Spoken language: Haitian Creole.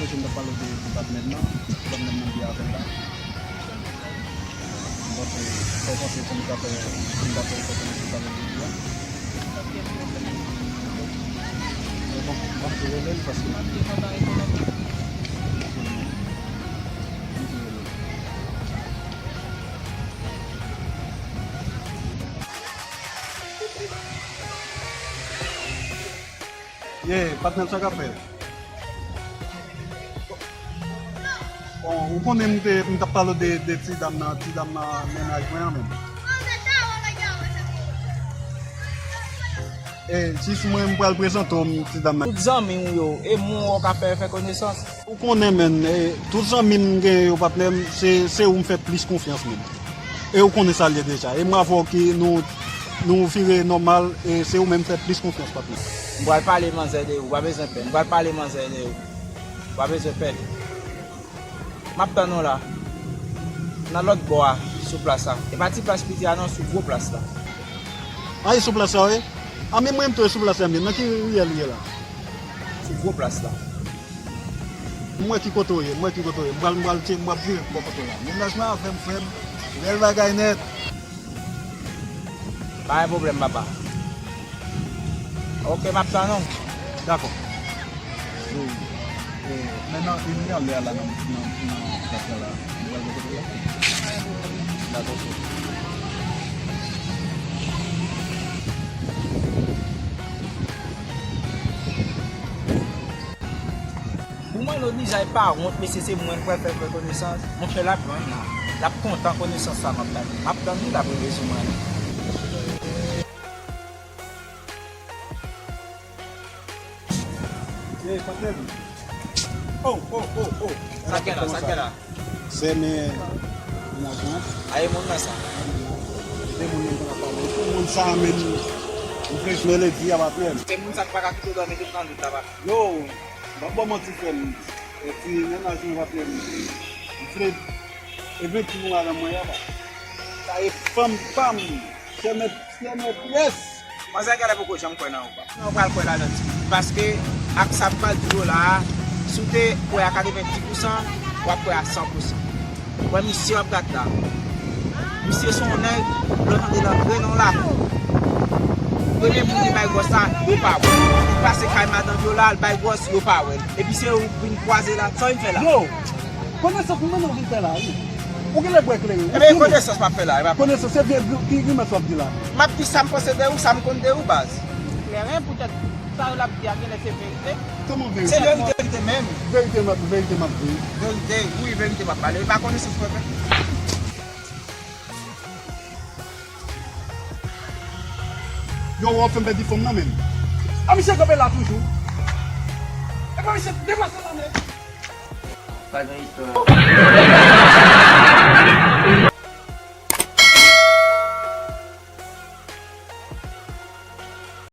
question da palo de department na problem ng biyahe la. Porque todo se comunica con la política de Libia. Vamos a ver el paso. Partner sa kape. O konem de palo de tidam na menaj mwen. Si sou mwen mpral prezento tidam na. Tout zami yo, e moun kape fè connaissance. Ou konen men, tout zami gen yo partner, se ou m fè plus confiance men. E ou konen sa liye deja. E mwa vò ki nou fire normal, e se ou men fè plus confiance partner. Mwa parler manzè de ou, wabè zè pen. Mwa parler manzè de ou, wabè zè pen. Map tan nou la, nan lot bo a, sou plasa. E pati plas piti anon sou gwo plas la. A, sou plasa we? A, men mwen mtou sou plasa men, nan ki liye la? Sou gwo plas la. Mwen ki koto ye, mwal che mwap vir kwa koto la. Mwen nasman fem, vel bagay net. Ba yon problem baba. Ok, map tan nou. D'akon. Maintenant, il y a l'air là, non, là. D'accord. Pour moi, l'on dit, j'avais pas honte, mais c'est moins pour faire connaissance. Mon frère là, la content connaissance ça m'a donné. M'a donné la première sur moi. Oh. Ça qu'est là. C'est mes... Aïe, mon là ça. Moun sa men, moun frej mele di abatwen. C'est mon ça qui va quitter dans mes deux temps de tabac. Yo, bon mon ti fem, et puis menaj moun abatwen. Moun frej, e ven ti moun ala mwen yaba. Sa e pam, se met yes. Moi, ça qu'elle a beaucoup de gens qui connaissent pas. On va le faire là-dedans. Parce que, avec ça parle du là, si tu es à 90%, ou après à 100%. Ouais, monsieur, on là. Monsieur, son nègre, l'autre de l'entrée, non là. Le même monde qui va gosse ça, il pas. Il passe carrément dans le là, il va gosse, il pas. Et puis, c'est une croisée là, ça, il fait là. Yo, connaissance moun nan vite la. Ou gen le bwek le? Eh bien, connaissance pas fait là. Connaissance, se vye ki me sop di la. Ma petite, ça me possède où, ça me compte où, base. Rien peut-être ça la petite c'est vérité. Comment vérité? C'est vérité même. Vérité ma di. Vérité, oui, vérité, ma parler. Il va connaître ce problème. Yo, wap fèm di fòm nan men. A misye gobe la toujou. E pa misye, deplase nan men. Pas de histoire.